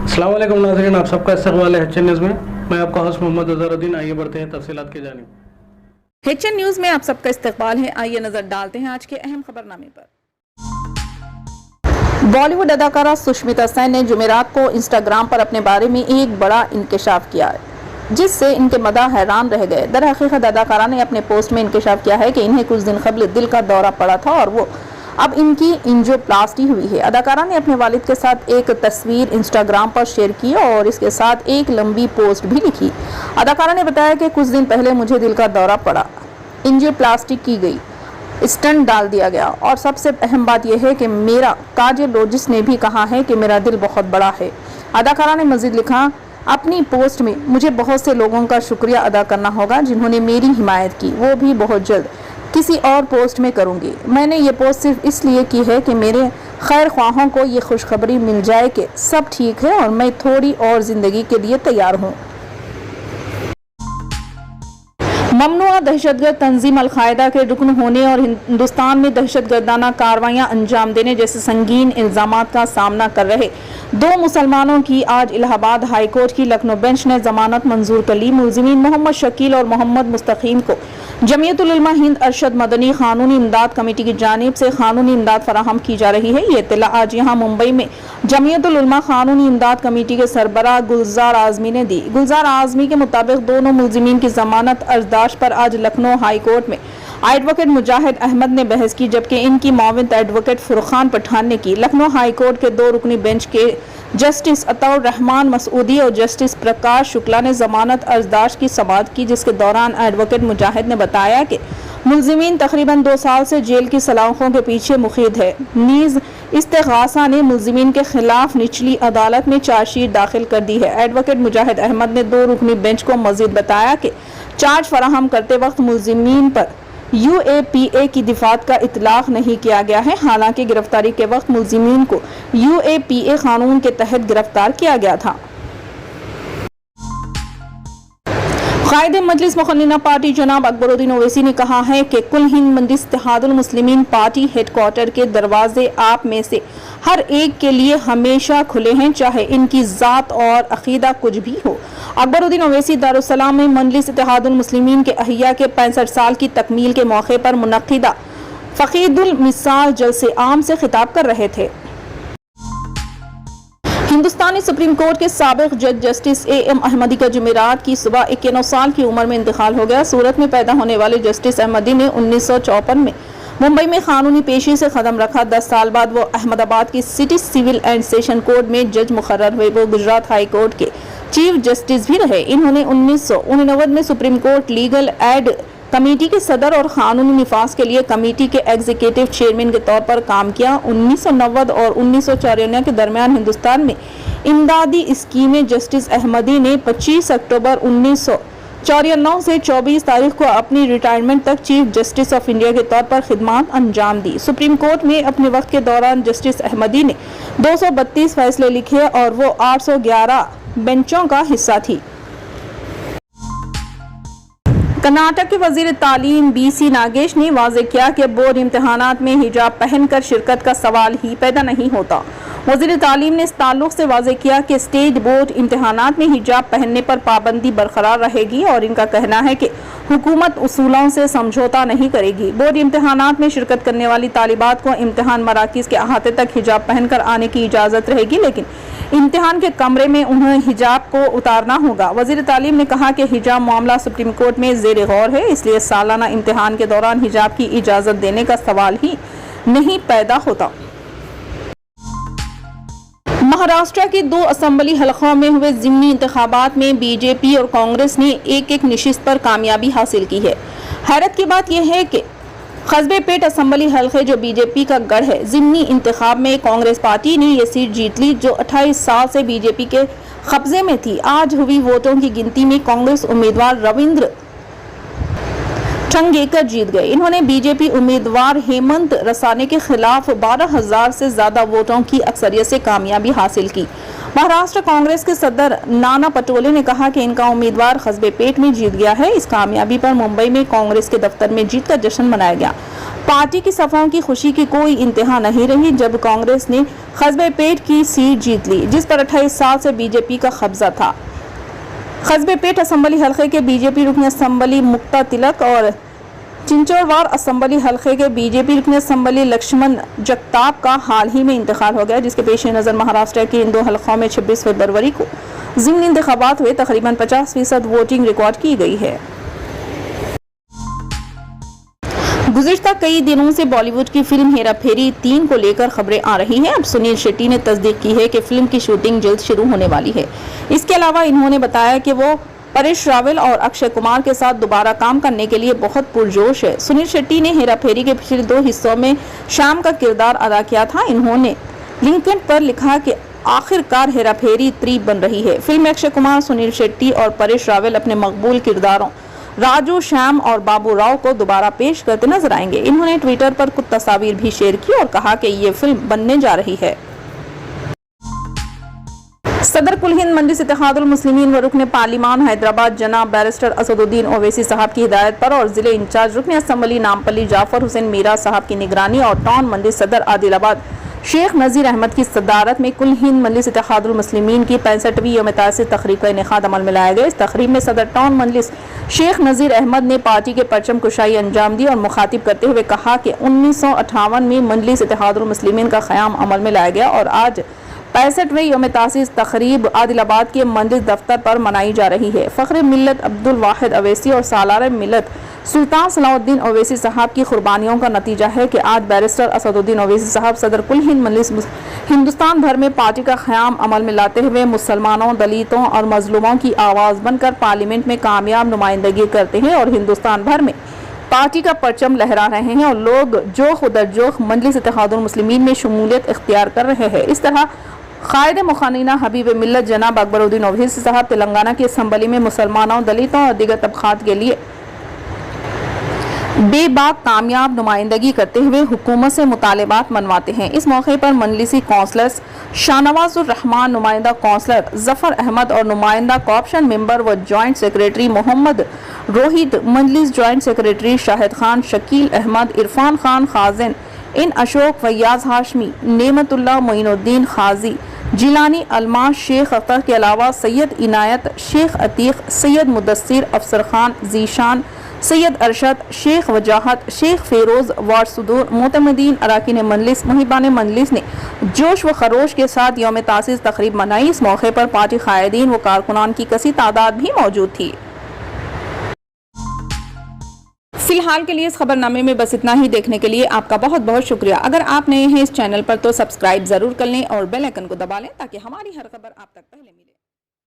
अस्सलाम वालेकुम नाज़रीन, आप सबका इस्तक़बाल है HN न्यूज़ में। मैं आपका होस्ट मोहम्मद अज़हरुद्दीन। आइए बढ़ते हैं तफसीलात की जानिब। HN न्यूज़ में आप सबका इस्तक़बाल है। आइए नजर डालते हैं आज के अहम खबरनामे पर। बॉलीवुड अदाकारा सुष्मिता सेन ने जुमेरात को इंस्टाग्राम पर अपने बारे में एक बड़ा इंकशाफ किया है, जिससे इनके मदाह हैरान रह गए। दरहकीकत अदाकारा ने अपने पोस्ट में इंकशाफ किया है कि इन्हें कुछ दिन कबल दिल का दौरा पड़ा था और वो अब इनकी एंजियोप्लास्टी हुई है। अदाकारा ने अपने वालिद के साथ एक तस्वीर इंस्टाग्राम पर शेयर की और इसके साथ एक लंबी पोस्ट भी लिखी। अदाकारा ने बताया कि कुछ दिन पहले मुझे दिल का दौरा पड़ा, एंजियोप्लास्टी की गई, स्टंट डाल दिया गया और सबसे अहम बात यह है कि मेरा कार्डियोलॉजिस्ट ने भी कहा है कि मेरा दिल बहुत बड़ा है। अदाकारा ने मजीद लिखा अपनी पोस्ट में, मुझे बहुत से लोगों का शुक्रिया अदा करना होगा जिन्होंने मेरी हिमायत की, वो भी बहुत जल्द किसी और पोस्ट में करूंगी। मैंने ये पोस्ट सिर्फ इसलिए की है कि मेरे खैर ख्वाहों को ये खुशखबरी मिल जाए कि सब ठीक है और मैं थोड़ी और ज़िंदगी के लिए तैयार हूँ। ममनुआ दहशतगर्द तंजीम अल-कायदा के रुकन होने और हिंदुस्तान में दहशतगर्दाना कार्रवाइयाँ अंजाम देने जैसे संगीन इल्ज़ामात का सामना कर रहे दो मुसलमानों की आज इलाहाबाद हाई कोर्ट की लखनऊ बेंच ने जमानत मंजूर कर ली। मुलजिमीन मोहम्मद शकील और मोहम्मद मुस्तकीम को जमीयतुल उलमा हिंद अरशद मदनी कानूनी इमदाद कमेटी की जानिब से कानूनी इमदाद फराहम की जा रही है। ये इत्तला आज यहाँ मुंबई में जमीयतुल उलमा कानूनी इमदाद कमेटी के सरबराह गुलजार आजमी ने दी। गुलजार आजमी के मुताबिक दोनों मुलजिमीन की जमानत अर्जदाश्त पर आज लखनऊ हाई कोर्ट में एडवोकेट मुजाहिद अहमद ने बहस की, जबकि इनकी माविन एडवोकेट फुरखान पठान ने की। लखनऊ हाई कोर्ट के दो रुकनी बेंच के जस्टिस अताउर रहमान मसूदी और जस्टिस प्रकाश शुक्ला ने जमानत अर्जदाश्त की समाअत की, जिसके दौरान एडवोकेट मुजाहिद ने बताया कि मुलजिमीन तकरीबन 2 साल से जेल की सलाखों के पीछे मुखीद है। नीज इस्तेगासा ने मुलजिमीन के खिलाफ निचली अदालत में चार्जशीट दाखिल कर दी है। एडवोकेट मुजाहिद अहमद ने दो रुकनी बेंच को मजीद बताया कि चार्ज फराहम करते वक्त मुलजिमीन पर UAPA की दिफात का इतलाक नहीं किया गया है। हालांकि गिरफ्तारी के वक्त मुलजिमीन को UAPA कानून के तहत गिरफ्तार किया गया था। कायदे मजलिस मुखन्निना पार्टी जनाब अकबरुद्दीन ओवैसी ने कहा है कि कुल हिंद मजलिस इत्तेहादुल मुस्लिमीन पार्टी हेडक्वार्टर के दरवाजे आप में से हर एक के लिए हमेशा खुले हैं, चाहे इनकी ज़ात और अकीदा कुछ भी हो। अकबरुद्दीन ओवैसी दारुस्सलाम में मजलिस इत्तेहादुल मुस्लिमीन के अहिया के 65 साल की तकमील के मौके पर मुनक्किदा फ़क़ीदुल मिसाल जलसे आम से खिताब कर रहे थे। हिंदुस्तानी सुप्रीम कोर्ट के साबिक जज जस्टिस AM अहमदी का जुमेरात की सुबह 91 साल की उम्र में इंतकाल हो गया। सूरत में पैदा होने वाले जस्टिस अहमदी ने 1954 में मुंबई में कानूनी पेशी से कदम रखा। 10 साल बाद वो अहमदाबाद की city civil and session court में जज मुकर्रर हुए। वो गुजरात हाई कोर्ट के चीफ जस्टिस भी रहे। इन्होंने 1989 में supreme court legal aid committee के सदर और कानूनी निफाज के लिए कमेटी के एग्जीक्यूटिव चेयरमैन के तौर पर काम किया। 1990 और 1994 के दरमियान हिंदुस्तान में इमदादी स्कीमें जस्टिस अहमदी ने 25 अक्टूबर 1994 से 24 तारीख को अपनी रिटायरमेंट तक चीफ जस्टिस ऑफ इंडिया के तौर पर खिदमत अंजाम दी। सुप्रीम कोर्ट में अपने वक्त के दौरान जस्टिस अहमदी ने 232 फैसले लिखे और वो 811 बेंचों का हिस्सा थी। कर्नाटक के वजीर तालीम BC नागेश ने वाज़ेह किया कि बोर्ड इम्तहानात में हिजाब पहनकर शिरकत का सवाल ही पैदा नहीं होता। वजीर तालीम ने इस ताल्लुक से वाज़ेह किया कि स्टेट बोर्ड इम्तहानात में हिजाब पहनने पर पाबंदी बरकरार रहेगी और इनका कहना है कि हुकूमत उसूलों से समझौता नहीं करेगी। बोर्ड इम्तहानात में शिरकत करने वाली तालिबात को इम्तहान मराकिज़ के अहाते तक हिजाब पहनकर आने की इजाज़त रहेगी, लेकिन इम्तिहान के कमरे में उन्हें हिजाब को उतारना होगा। वज़ीर तालीम ने कहा कि हिजाब मामला सुप्रीम कोर्ट में ज़ेर गौर है, इसलिए सालाना इम्तिहान के दौरान हिजाब की इजाज़त देने का सवाल ही नहीं पैदा होता। महाराष्ट्र के 2 असम्बली हलकों में हुए ज़िमनी इंतखाबात में BJP और कांग्रेस ने एक निशिस्त पर कामयाबी हासिल की है। हैरत की बात यह है कि कस्बे पेट असम्बली हल्के जो BJP का गढ़ है, ज़िमनी इंतखाब में कांग्रेस पार्टी ने ये सीट जीत ली जो 28 साल से BJP के कब्जे में थी। आज हुई वोटों की गिनती में कांग्रेस उम्मीदवार रविंद्र चंगेकर जीत गए। इन्होंने बीजेपी उम्मीदवार हेमंत रसाने के खिलाफ 12,000 से ज्यादा वोटों की अक्सरियत से कामयाबी हासिल की। महाराष्ट्र कांग्रेस के सदर नाना पटोले ने कहा कि इनका उम्मीदवार कस्बे पेट में जीत गया है। इस कामयाबी पर मुंबई में कांग्रेस के दफ्तर में जीत का जश्न मनाया गया। पार्टी की सफाओं की खुशी की कोई इंतहा नहीं रही जब कांग्रेस ने कस्बे पेट की सीट जीत ली, जिस पर 28 साल से बीजेपी का कब्जा था। कस्बे पेट असम्बली हलके के बीजेपी रुकन असम्बली मुक्ता तिलक और चिंचोरवार असम्बली हलके के बीजेपी रुकन असम्बली लक्ष्मण जगताप का हाल ही में इंतकाल हो गया, जिसके पेश नज़र महाराष्ट्र के इन दो हलकों में 26 फरवरी को ज़िमनी इंतखाबात हुए। तकरीबन 50% वोटिंग रिकॉर्ड की गई है। गुज़िश्ता कई दिनों से बॉलीवुड की फिल्म हेरा फेरी 3 को लेकर खबरें आ रही हैं। अब सुनील शेट्टी ने तस्दीक की है कि फिल्म की शूटिंग जल्द शुरू होने वाली है। इसके अलावा इन्होंने बताया कि वो परेश रावल और अक्षय कुमार के साथ दोबारा काम करने के लिए बहुत पुरजोश है। सुनील शेट्टी ने हेरा फेरी के पिछले 2 हिस्सों में श्याम का किरदार अदा किया था। इन्होंने लिंक्डइन पर लिखा कि आखिरकार हेरा फेरी 3 बन रही है। फिल्म में अक्षय कुमार, सुनील शेट्टी और परेश रावल अपने मकबूल किरदारों राजू, श्याम और बाबू राव को दोबारा पेश करते नजर आएंगे। इन्होंने ट्विटर पर कुछ तस्वीर भी शेयर की और कहा कि ये फिल्म बनने जा रही है। सदर कुल हिंद मजलिस इत्तेहादुल मुस्लिमीन व रुकन पार्लिमान हैदराबाद जनाब बैरिस्टर असदुद्दीन ओवैसी साहब की हिदायत पर और जिले इंचार्ज रुकन असम्बली नामपल्ली जाफर हुसैन मीरा साहब की निगरानी और टाउन मजलिस सदर आदिलाबाद शेख नज़ीर अहमद की सदारत में कुल हिंद मजलिस इत्तेहादुल मुस्लिमीन की 65वीं यौम तासीस तकरीब का इनेकाद अमल में लाया गया। इस तकरीब में सदर टाउन मजलिस शेख नज़ीर अहमद ने पार्टी के परचम कुशाई अंजाम दी और मुखातिब करते हुए कहा कि 1958 में मजलिस इत्तेहादुल मुस्लिमीन का क़याम अमल में लाया गया और आज 65वें यौम तासीस तकरीब आदिलाबाद के मजलिस दफ्तर पर मनाई जा रही है। फ़ख्र मिल्लत अब्दुल वाहिद अवैसी और सालार मिल्लत सुल्तान सलाउद्दीन ओवैसी साहब की कुर्बानियों का नतीजा है कि आज बैरिस्टर असदुद्दीन ओवैसी साहब सदर कुल हिंद मजलिस हिंदुस्तान भर में पार्टी का क़याम अमल में लाते हुए मुसलमानों, दलितों और मजलूमों की आवाज़ बनकर पार्लियामेंट में कामयाब नुमाइंदगी करते हैं और हिंदुस्तान भर में पार्टी का परचम लहरा रहे हैं और लोग जोख दर जोख मजलिस इत्तेहादुल मुस्लिमीन में शमूलियत इख्तियार कर रहे हैं। इस तरह कायद मुखानीना हबीब मिल्लत जनाब अकबरुद्दीन ओवैसी साहब तेलंगाना की असम्बली में मुसलमानों, दलितों और दीगर तबकात के लिए बेबाक कामयाब नुमाइंदगी करते हुए हुकूमत से मुतालिबात मनवाते हैं। इस मौके पर मजलिसी कौंसलर्स शाहनवाजुर रहमान, नुमाइंदा कौंसलर जफर अहमद और नुमाइंदा कॉप्शन मेंबर व जॉइंट सेक्रेटरी मोहम्मद रोहित, मजलिस जॉइंट सेक्रेटरी शाहिद खान, शकील अहमद, इरफान खान खाजिन, इन अशोक, फैयाज हाशमी, नेमतुल्लाह, मोइनुद्दीन खाजी, जिलानी, अलमास, शेख अख्तर के अलावा सैयद इनायत, शेख अतीक, सैयद मुदस्सिर, अफसर खान, जीशान, सैयद अरशद, शेख वजाहत, शेख फेरोज, वार्ड सुदूर, मोतमदीन, अराकीन मजलिस, मुहिबान मजलिस ने जोश व खरोश के साथ यौम तासीस तकरीब मनाई। इस मौके पर पार्टी कायदीन व कारकुनान की कसी तादाद भी मौजूद थी। फिलहाल के लिए इस खबरनामे में बस इतना ही। देखने के लिए आपका बहुत बहुत शुक्रिया। अगर आप नए हैं इस चैनल पर तो सब्सक्राइब जरूर कर लें और बेल आइकन को दबा लें ताकि हमारी हर खबर आप तक पहले मिले।